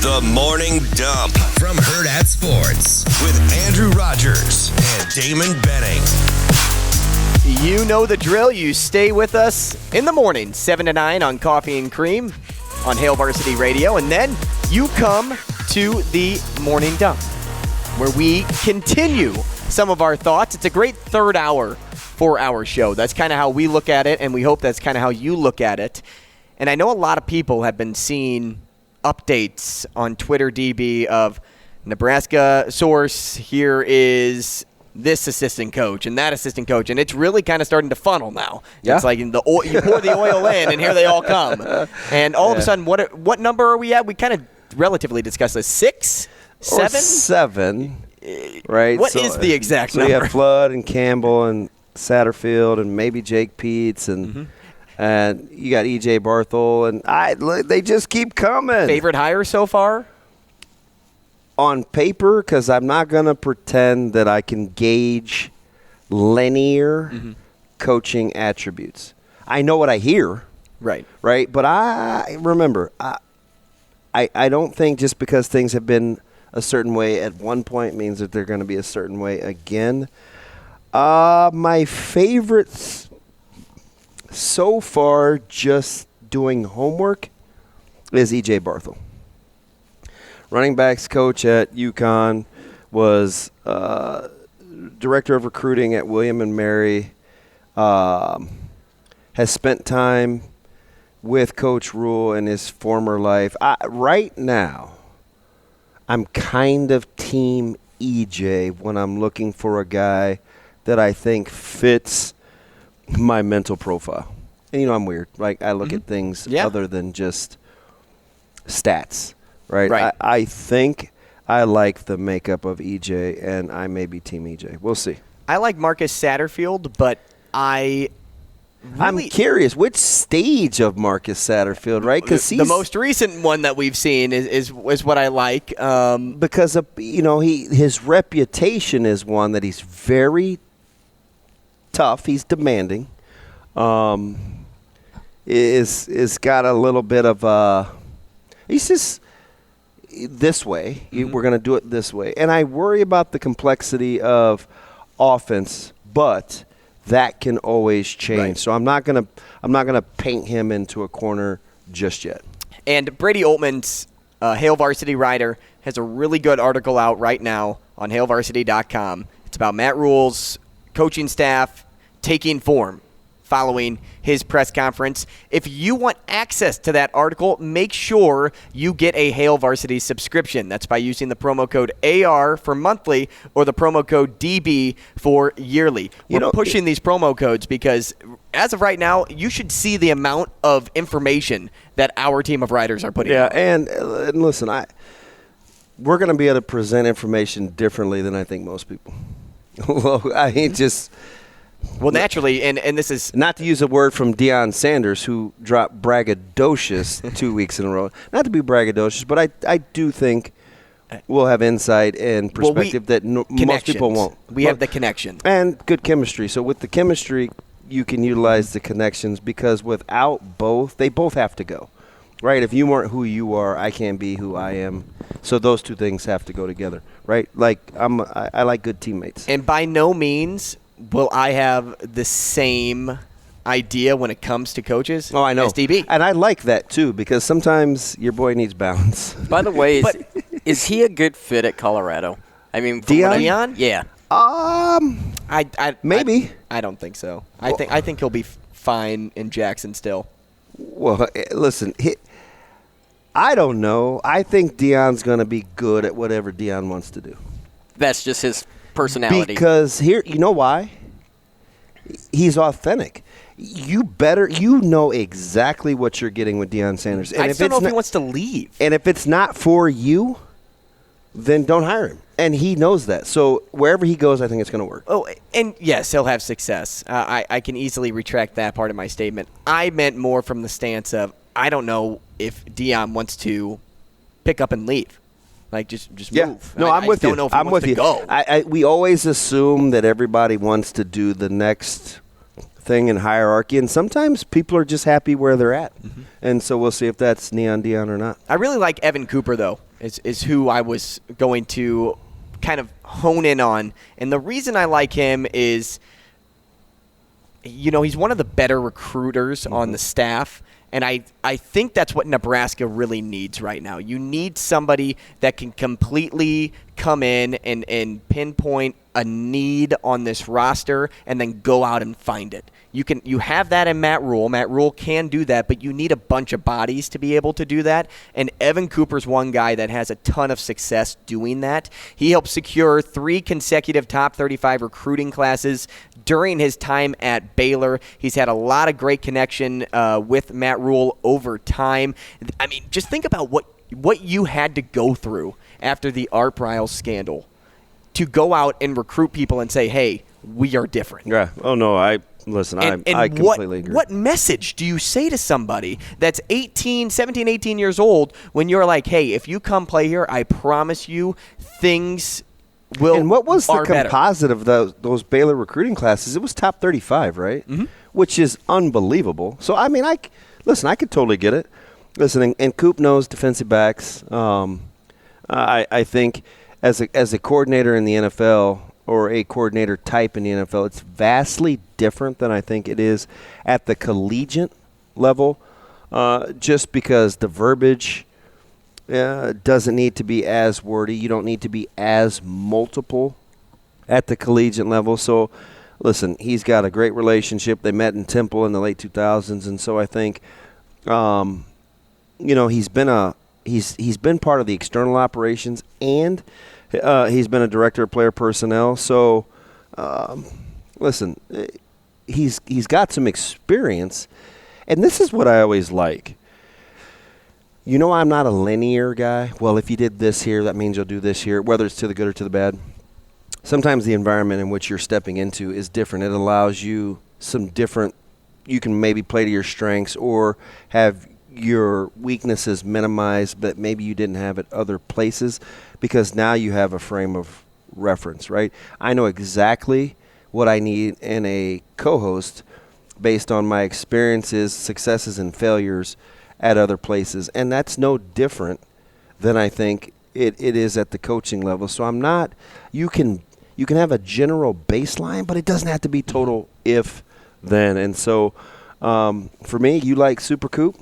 The Morning Dump from Hurrdat Sports with Andrew Rogers and Damon Benning. You know the drill. You stay with us in the morning, 7 to 9 on Coffee and Cream on Hail Varsity Radio. And then you come to the Morning Dump, where we continue some of our thoughts. It's a great third hour for our show. That's kind of how we look at it, and we hope that's kind of how you look at it. And I know a lot of people have been seeing updates on Twitter DB of Nebraska source. Here is this assistant coach and that assistant coach, and it's really kind of starting to funnel now. Yeah. It's like you pour the oil in, and here they all come. And all of a sudden, what number are we at? We kind of relatively discussed this. 6? 7? Or 7, right? What is the exact number? You have Flood and Campbell and Satterfield and maybe Jake Peets and you got E.J. Barthel, and they just keep coming. Favorite hire so far? On paper, because I'm not going to pretend that I can gauge linear coaching attributes. I know what I hear. Right. But I remember, I don't think just because things have been a certain way at one point means that they're going to be a certain way again. My favorites so far, just doing homework, is E.J. Barthel. Running backs coach at UConn, was director of recruiting at William & Mary, has spent time with Coach Rule in his former life. Right now, I'm kind of team EJ when I'm looking for a guy that I think fits my mental profile. And, I'm weird. Like, I look at things other than just stats, right? I think I like the makeup of EJ, and I may be team EJ. We'll see. I like Marcus Satterfield, but I'm curious, which stage of Marcus Satterfield, right? Because the most recent one that we've seen is what I like. Because of, his reputation is one that he's very tough. He's demanding. Is got a little bit of he's just this way. We're going to do it this way, and I worry about the complexity of offense, but that can always change. Right. So I'm not gonna paint him into a corner just yet. And Brady Oltman's Hail Varsity writer has a really good article out right now on HailVarsity.com. It's about Matt Rule's coaching staff taking form following his press conference. If you want access to that article, make sure you get a Hail Varsity subscription. That's by using the promo code AR for monthly or the promo code DB for yearly. We're pushing these promo codes because as of right now, you should see the amount of information that our team of writers are putting out. And listen, we're going to be able to present information differently than I think most people. Well, naturally, and this is... Not to use a word from Dion Sanders, who dropped braggadocious 2 weeks in a row. Not to be braggadocious, but I do think we'll have insight and perspective that most people won't. We have the connection. And good chemistry. So with the chemistry, you can utilize the connections because without both, they both have to go. Right? If you weren't who you are, I can't be who I am. So those two things have to go together. Right? Like, I like good teammates. And by no means... will I have the same idea when it comes to coaches? Oh, I know. As DB. And I like that, too, because sometimes your boy needs balance. By the way, is he a good fit at Colorado? I mean, Dion? Yeah. Maybe. I don't think so. I think he'll be fine in Jackson still. Well, listen, I don't know. I think Dion's going to be good at whatever Dion wants to do. That's just his personality. Because you know why? He's authentic. You know exactly what you're getting with Deion Sanders. And I just don't know if he wants to leave. And if it's not for you, then don't hire him. And he knows that. So wherever he goes, I think it's going to work. Oh, and yes, he'll have success. I can easily retract that part of my statement. I meant more from the stance of I don't know if Dion wants to pick up and leave. Like, just move. No, I'm with you. I don't know if he wants to go. We always assume that everybody wants to do the next thing in hierarchy, and sometimes people are just happy where they're at. Mm-hmm. And so we'll see if that's Neon Dion or not. I really like Evan Cooper, though, is who I was going to kind of hone in on. And the reason I like him is, he's one of the better recruiters on the staff. And I think that's what Nebraska really needs right now. You need somebody that can completely come in and pinpoint a need on this roster and then go out and find it. You have that in Matt Rule. Matt Rule can do that, but you need a bunch of bodies to be able to do that. And Evan Cooper's one guy that has a ton of success doing that. He helped secure 3 consecutive top 35 recruiting classes during his time at Baylor. He's had a lot of great connection with Matt Rule over time. I mean, just think about what you had to go through after the Art Briles scandal to go out and recruit people and say, hey, we are different. Yeah. Oh, no, I completely agree. What message do you say to somebody that's 17, 18 years old when you're like, hey, if you come play here, I promise you things will And what was the are better. composite of those Baylor recruiting classes? It was top 35, right? Mm-hmm. Which is unbelievable. So, I mean, I could totally get it. Listen, and Coop knows defensive backs. I think as a coordinator in the NFL or a coordinator type in the NFL, it's vastly different than I think it is at the collegiate level, just because the verbiage doesn't need to be as wordy. You don't need to be as multiple at the collegiate level. So, listen, he's got a great relationship. They met in Temple in the late 2000s, and so I think, he's been part of the external operations, and he's been a director of player personnel. So, listen, he's got some experience, and this is what I always like. I'm not a linear guy. Well, if you did this here, that means you'll do this here, whether it's to the good or to the bad. Sometimes the environment in which you're stepping into is different. It allows you some different – you can maybe play to your strengths or have your weaknesses minimized, but maybe you didn't have at other places because now you have a frame of reference, right? I know exactly what I need in a co-host based on my experiences, successes, and failures at other places, and that's no different than I think it is at the coaching level. So I'm not – you can have a general baseline, but it doesn't have to be total if, then. And so for me, you like Super Coop?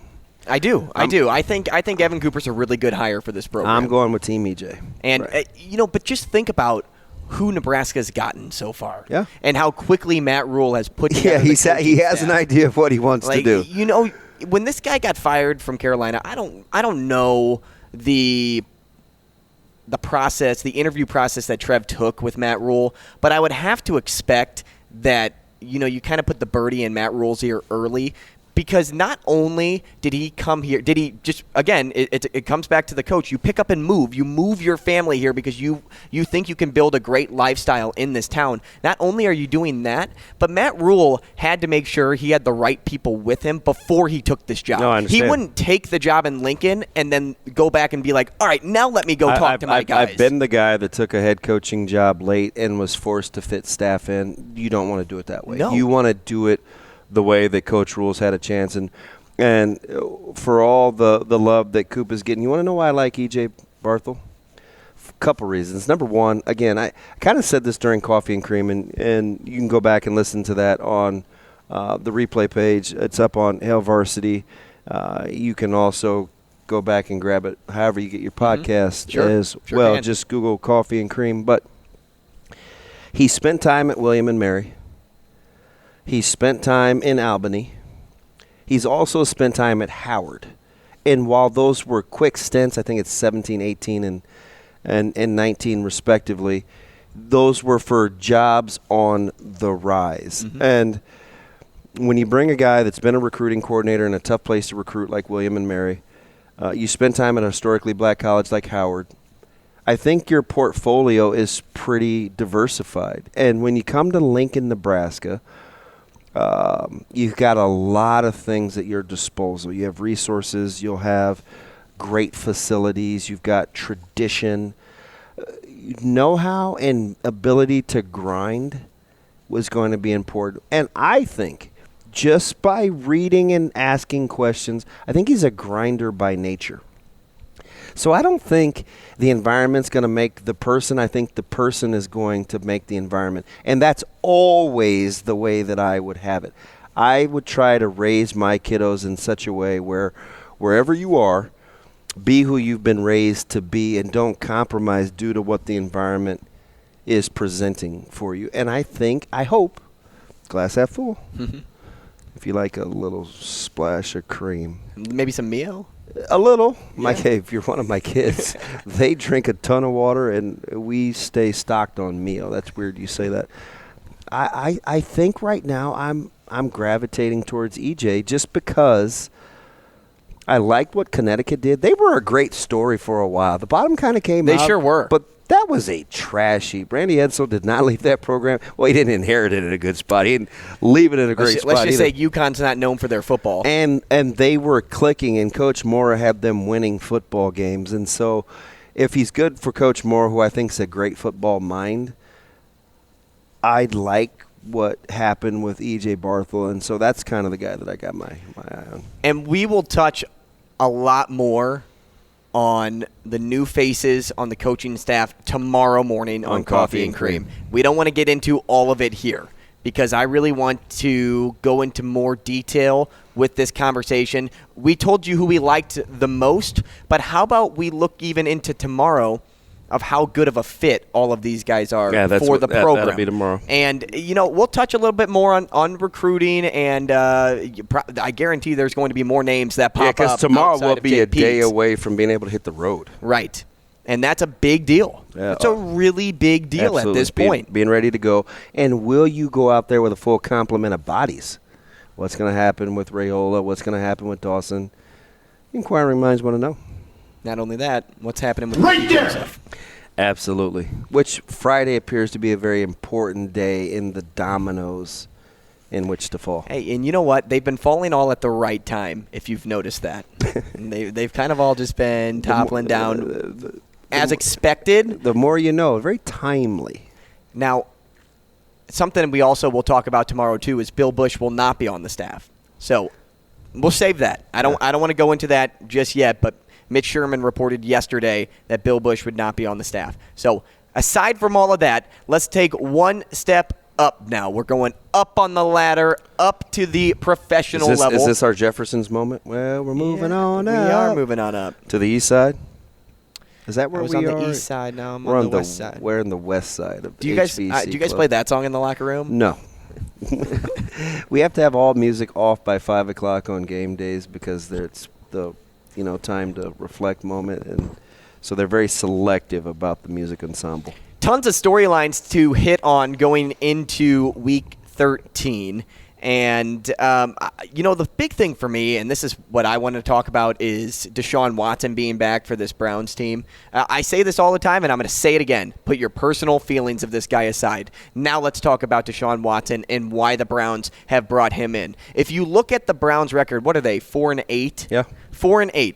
I do. I think Evan Cooper's a really good hire for this program. I'm going with Team EJ. And, right. But just think about who Nebraska's gotten so far. Yeah. And how quickly Matt Rule has put together he has an idea of what he wants to do. When this guy got fired from Carolina, I don't know the process, the interview process that Trev took with Matt Rule, but I would have to expect that, you kind of put the birdie in Matt Rule's ear early. Because not only did he come here, did he just, again, it comes back to the coach. You pick up and move. You move your family here because you think you can build a great lifestyle in this town. Not only are you doing that, but Matt Rule had to make sure he had the right people with him before he took this job. No, I understand. He wouldn't take the job in Lincoln and then go back and be like, all right, now let me go talk to my guys. I've been the guy that took a head coaching job late and was forced to fit staff in. You don't want to do it that way. No. You want to do it the way that Coach Rule's had a chance. And for all the love that Coop is getting, you want to know why I like E.J. Barthel? A couple reasons. Number one, again, I kind of said this during Coffee and Cream, and you can go back and listen to that on the replay page. It's up on Hail Varsity. You can also go back and grab it however you get your podcast as well. Can. Just Google Coffee and Cream. But he spent time at William and Mary. He spent time in Albany. He's also spent time at Howard. And while those were quick stints, I think it's 17, 18, and 19 respectively, those were for jobs on the rise. Mm-hmm. And when you bring a guy that's been a recruiting coordinator in a tough place to recruit like William and Mary, you spend time at a historically black college like Howard, I think your portfolio is pretty diversified. And when you come to Lincoln, Nebraska, you've got a lot of things at your disposal. You have resources. You'll have great facilities. You've got tradition. Know-how and ability to grind was going to be important. And I think just by reading and asking questions, I think he's a grinder by nature. So I don't think the environment's going to make the person. I think the person is going to make the environment. And that's always the way that I would have it. I would try to raise my kiddos in such a way where wherever you are, be who you've been raised to be and don't compromise due to what the environment is presenting for you. And I hope, glass half full, if you like a little splash of cream. Maybe some Mio? A little. If you're one of my kids, they drink a ton of water, and we stay stocked on Mio. That's weird you say that. I think right now I'm gravitating towards EJ just because I liked what Connecticut did. They were a great story for a while. The bottom kind of came out. They sure were. But that was a trashy. Randy Edsel did not leave that program. Well, he didn't inherit it in a good spot. He didn't leave it in a great spot. Let's just say UConn's not known for their football. And they were clicking, and Coach Moore had them winning football games. And so if he's good for Coach Moore, who I think is a great football mind, I'd like what happened with E.J. Barthel. And so that's kind of the guy that I got my eye on. And we will touch a lot more on the new faces on the coaching staff tomorrow morning on Coffee and Cream. We don't want to get into all of it here because I really want to go into more detail with this conversation. We told you who we liked the most, but how about we look even into tomorrow of how good of a fit all of these guys are for the program. That'll be tomorrow. And, we'll touch a little bit more on recruiting, and I guarantee there's going to be more names that pop up. Because tomorrow will be a day JP's. away from being able to hit the road. Right. And that's a big deal. Yeah. It's a really big deal Absolutely. At this point. Being ready to go. And will you go out there with a full complement of bodies? What's going to happen with Rayola? What's going to happen with Dawson? Inquiring minds want to know. Not only that, what's happening with Joseph? Absolutely. Which Friday appears to be a very important day in the dominoes in which to fall. Hey, and you know what? They've been falling all at the right time, if you've noticed that. And they've kind of all just been toppling down as expected. The more you know, very timely. Now, something we also will talk about tomorrow, too, is Bill Busch will not be on the staff. So we'll save that. I don't want to go into that just yet, but Mitch Sherman reported yesterday that Bill Busch would not be on the staff. So aside from all of that, let's take one step up now. We're going up on the ladder, up to the professional level. Is this our Jefferson's moment? Well, we're moving on up. We are moving on up. To the east side? Is that where we are? I was on the east side, now I'm We're on the west side. We're on the west side of do you HBC guys Club. play that song in the locker room? No. We have to have all music off by 5 o'clock on game days because it's the time to reflect moment, and so they're very selective about the music ensemble. Tons of storylines to hit on going into Week 13. And, the big thing for me, and this is what I want to talk about, is Deshaun Watson being back for this Browns team. I say this all the time, and I'm going to say it again. Put your personal feelings of this guy aside. Now let's talk about Deshaun Watson and why the Browns have brought him in. If you look at the Browns' record, what are they, 4-8? Yeah. 4-8.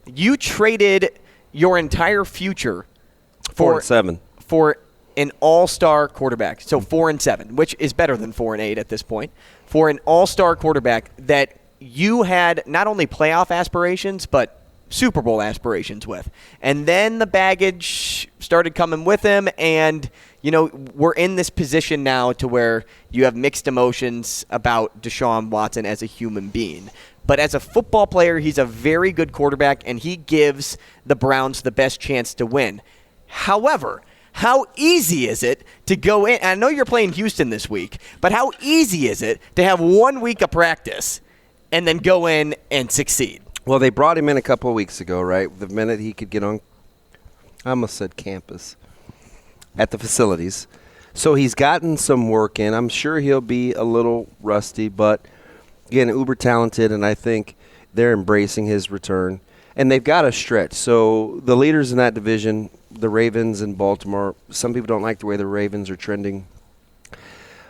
You traded your entire future for 4-7. For an all-star quarterback. So 4-7, which is better than 4-8 at this point. For an all-star quarterback that you had not only playoff aspirations, but Super Bowl aspirations with. And then the baggage started coming with him, and, we're in this position now to where you have mixed emotions about Deshaun Watson as a human being. But as a football player, he's a very good quarterback, and he gives the Browns the best chance to win. However, how easy is it to go in? I know you're playing Houston this week, but how easy is it to have 1 week of practice and then go in and succeed? Well, they brought him in a couple of weeks ago, right? The minute he could get on, I almost said campus, at the facilities. So he's gotten some work in. I'm sure he'll be a little rusty, but again, uber talented, and I think they're embracing his return. And they've got a stretch. So the leaders in that division, the Ravens and Baltimore, some people don't like the way the Ravens are trending.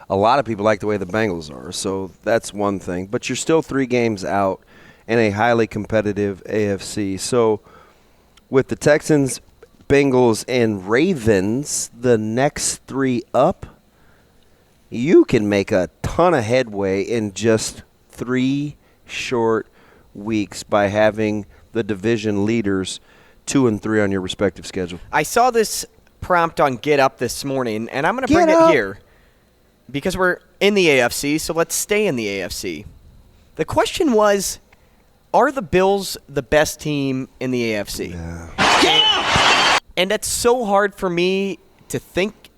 A lot of people like the way the Bengals are. So that's one thing. But you're still 3 games out in a highly competitive AFC. So with the Texans, Bengals, and Ravens, the next 3 up, you can make a ton of headway in just 3 short weeks by having the division leaders 2 and 3 on your respective schedule. I saw this prompt on Get Up this morning, and I'm going to bring it here because we're in the AFC, so let's stay in the AFC. The question was, are the Bills the best team in the AFC? Yeah. And that's so hard for me to think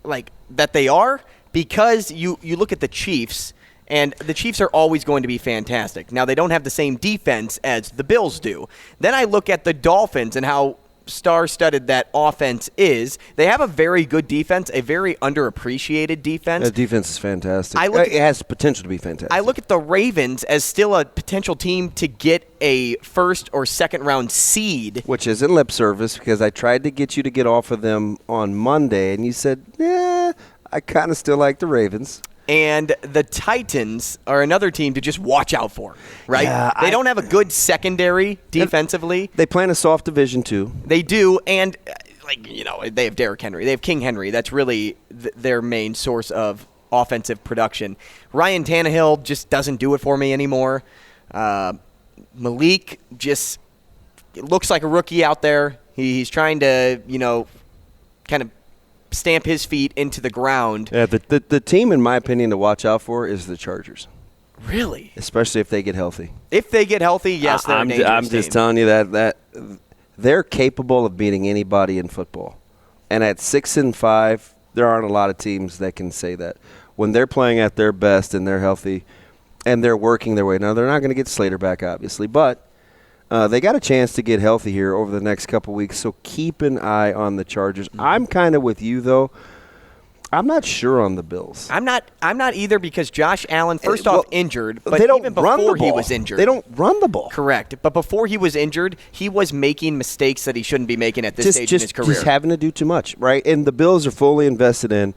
like that they are, because you look at the Chiefs, and the Chiefs are always going to be fantastic. Now, they don't have the same defense as the Bills do. Then I look at the Dolphins and how star-studded that offense is. They have a very good defense, a very underappreciated defense. That defense is fantastic. It has potential to be fantastic. I look at the Ravens as still a potential team to get a first or second round seed. Which isn't lip service, because I tried to get you to get off of them on Monday, and you said, yeah, I kind of still like the Ravens. And the Titans are another team to just watch out for, right? Yeah, they don't have a good secondary defensively. They play in a soft division, too. They do, and they have Derrick Henry. They have King Henry. That's really their main source of offensive production. Ryan Tannehill just doesn't do it for me anymore. Malik just looks like a rookie out there. He's trying to, kind of stamp his feet into the ground. Yeah, the team, in my opinion, to watch out for is the Chargers. Really? Especially if they get healthy. If they get healthy, yes, they're a dangerous I'm just team. telling you that they're capable of beating anybody in football. And at 6-5, there aren't a lot of teams that can say that. When they're playing at their best and they're healthy and they're working their way. Now, they're not going to get Slater back, obviously, but they got a chance to get healthy here over the next couple weeks, so keep an eye on the Chargers. Mm-hmm. I'm kind of with you, though. I'm not sure on the Bills. I'm not either, because Josh Allen, first off, injured, but they don't even run before the ball. he was injured. They don't run the ball. Correct. But before he was injured, he was making mistakes that he shouldn't be making at this stage in his career. Just having to do too much, right? And the Bills are fully invested in,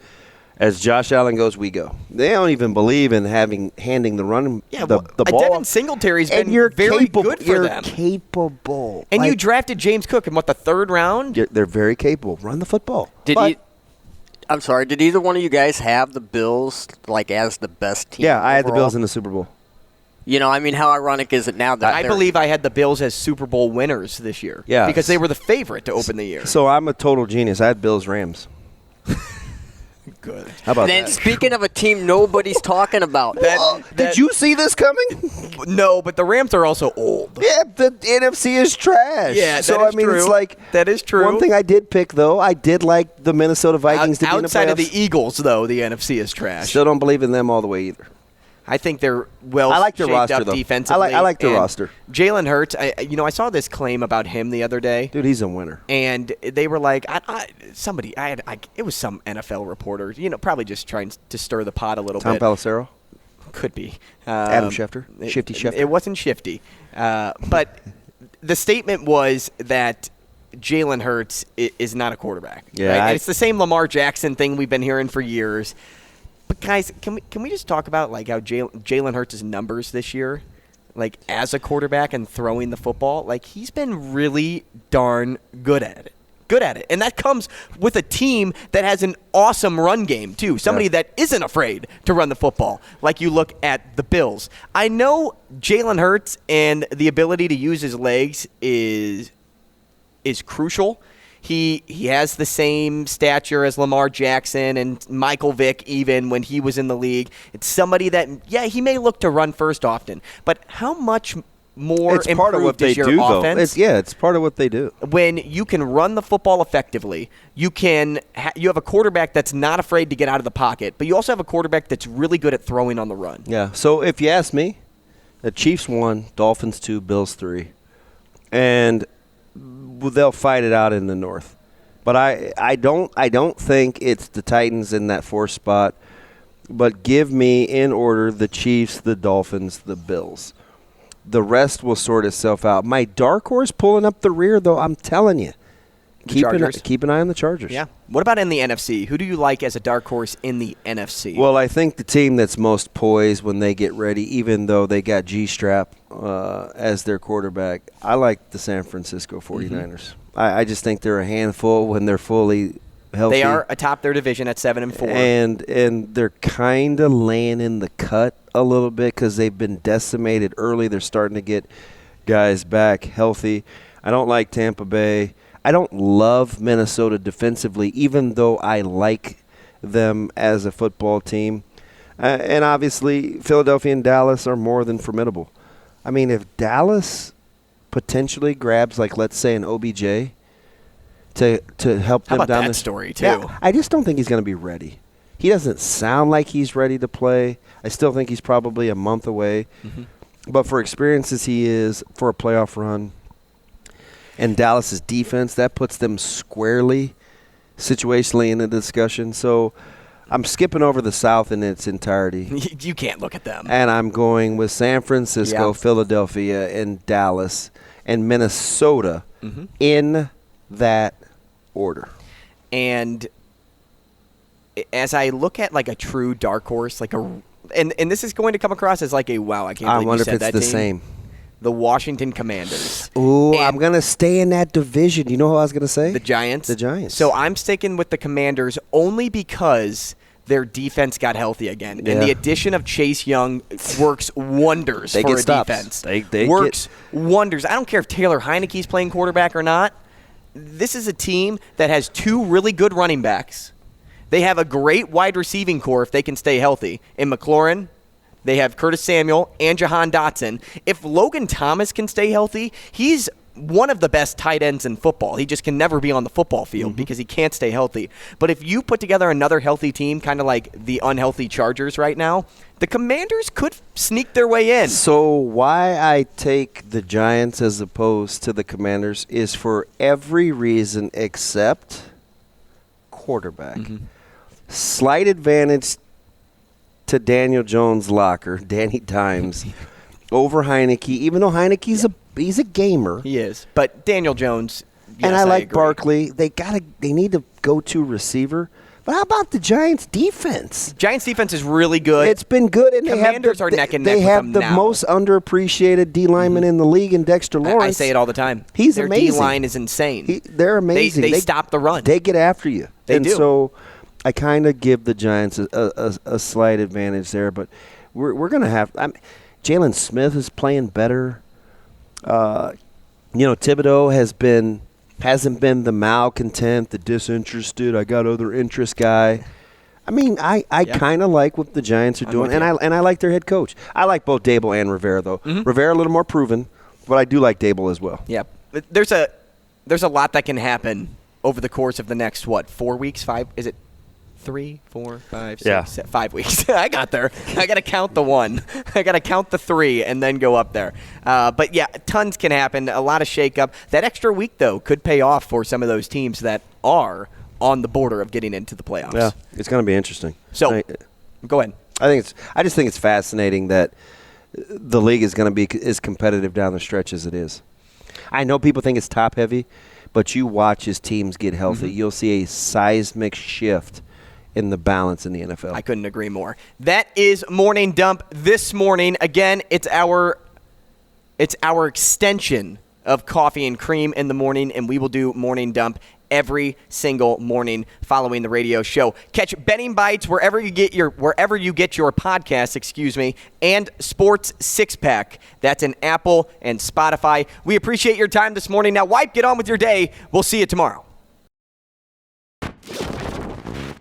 as Josh Allen goes, we go. They don't even believe in handing the run the ball. Devin Singletary's been very good for them. You're capable. And you drafted James Cook in, the third round? They're very capable. Run the football. I'm sorry, did either one of you guys have the Bills as the best team? Yeah, I had the overall? Bills in the Super Bowl. How ironic is it now that I believe I had the Bills as Super Bowl winners this year. Yeah. Because they were the favorite to open the year. So I'm a total genius. I had Bills-Rams. Good. How about then that? Speaking of a team nobody's talking about. Did you see this coming? No, but the Rams are also old. Yeah, the NFC is trash. Yeah, so that is true. It's like that is true. One thing I did pick, though, I did like the Minnesota Vikings to be in the playoffs. Outside of the Eagles, though, the NFC is trash. Still don't believe in them all the way either. I think they're well I like their shaped roster, up though. defensively. I like their roster. Jalen Hurts, I saw this claim about him the other day. Dude, he's a winner. And they were like, it was some NFL reporter, probably just trying to stir the pot a little Tom bit. Pelissero? Could be. Adam Schefter? Shifty Schefter? It wasn't Shifty. But the statement was that Jalen Hurts is not a quarterback. Yeah, right? And it's the same Lamar Jackson thing we've been hearing for years. But guys, can we just talk about how Jalen Hurts' numbers this year, as a quarterback and throwing the football, he's been really darn good at it. And that comes with a team that has an awesome run game too. Somebody that isn't afraid to run the football. Like you look at the Bills. I know Jalen Hurts and the ability to use his legs is crucial. He has the same stature as Lamar Jackson and Michael Vick even when he was in the league. It's somebody that, he may look to run first often, but how much more it's part of what they your do, offense? Though. It's part of what they do. When you can run the football effectively, you have a quarterback that's not afraid to get out of the pocket, but you also have a quarterback that's really good at throwing on the run. Yeah, so if you ask me, the Chiefs 1, Dolphins 2, Bills 3. And they'll fight it out in the North, but I don't think it's the Titans in that 4th spot. But give me in order the Chiefs, the Dolphins, the Bills. The rest will sort itself out. My dark horse pulling up the rear, though. I'm telling you, keep an eye on the Chargers. Yeah. What about in the NFC? Who do you like as a dark horse in the NFC? Well, I think the team that's most poised when they get ready, even though they got G-Strap as their quarterback, I like the San Francisco 49ers. Mm-hmm. I just think they're a handful when they're fully healthy. They are atop their division at 7-4. And they're kind of laying in the cut a little bit because they've been decimated early. They're starting to get guys back healthy. I don't like Tampa Bay. I don't love Minnesota defensively, even though I like them as a football team. And obviously, Philadelphia and Dallas are more than formidable. I mean, if Dallas potentially grabs, like, let's say, an OBJ to help them How about down that the story, too? Yeah, I just don't think he's going to be ready. He doesn't sound like he's ready to play. I still think he's probably a month away. Mm-hmm. But for experiences he is, for a playoff run, and Dallas's defense, that puts them squarely, situationally in the discussion. So I'm skipping over the South in its entirety. You can't look at them. And I'm going with San Francisco, Philadelphia, and Dallas, and Minnesota in that order. And as I look at like a true dark horse, and this is going to come across as like a wow, I can't believe you said that. I wonder if it's the same. The Washington Commanders. Ooh, And I'm going to stay in that division. You know who I was going to say? the Giants. The Giants. So I'm sticking with the Commanders only because their defense got healthy again. Yeah. And the addition of Chase Young works wonders They for get a stops. defense. They works wonders. I don't care if Taylor Heineke's playing quarterback or not. This is a team that has two really good running backs. They have a great wide receiving core if they can stay healthy. In McLaurin, they have Curtis Samuel and Jahan Dotson. If Logan Thomas can stay healthy, he's one of the best tight ends in football. He just can never be on the football field because he can't stay healthy. But if you put together another healthy team, kind of like the unhealthy Chargers right now, the Commanders could sneak their way in. So why I take the Giants as opposed to the Commanders is for every reason except quarterback. Slight advantage to Daniel Jones' locker, Danny Dimes, over Heineke, even though Heineke's he's a gamer. He is. But Daniel Jones, yes, And I like agree. Barkley. They need to go-to receiver. But how about the Giants' defense? Giants defense is really good. It's been good, and Commanders are neck and neck They with have them the now. most underappreciated D lineman in the league, in Dexter Lawrence. I say it all the time. He's Their amazing. D-line is insane. They're amazing. They stop the run. They get after you. They and do. So I kind of give the Giants a slight advantage there, but we're going to have Jalen Smith is playing better. Thibodeau hasn't been the malcontent, the disinterested, I got other interest guy. I mean, I kind of like what the Giants are doing, and I like their head coach. I like both Dable and Rivera, though. Rivera a little more proven, but I do like Dable as well. Yeah. There's a lot that can happen over the course of the next, 4 weeks, 5? Is it 3, 4, 5, 6, 5 weeks? I got there. I got to count the 1. I got to count the 3 and then go up there. But, yeah, tons can happen. A lot of shakeup. That extra week, though, could pay off for some of those teams that are on the border of getting into the playoffs. Yeah, it's going to be interesting. So, go ahead. I just think it's fascinating that the league is going to be as competitive down the stretch as it is. I know people think it's top heavy, but you watch as teams get healthy, you'll see a seismic shift in the balance in the NFL. I couldn't agree more. That is Morning Dump this morning. Again, it's our extension of Coffee and Cream in the morning, and we will do Morning Dump every single morning following the radio show. Catch Betting Bites wherever you get your podcasts, and Sports Six Pack. That's in Apple and Spotify. We appreciate your time this morning. Now, wipe, get on with your day. We'll see you tomorrow.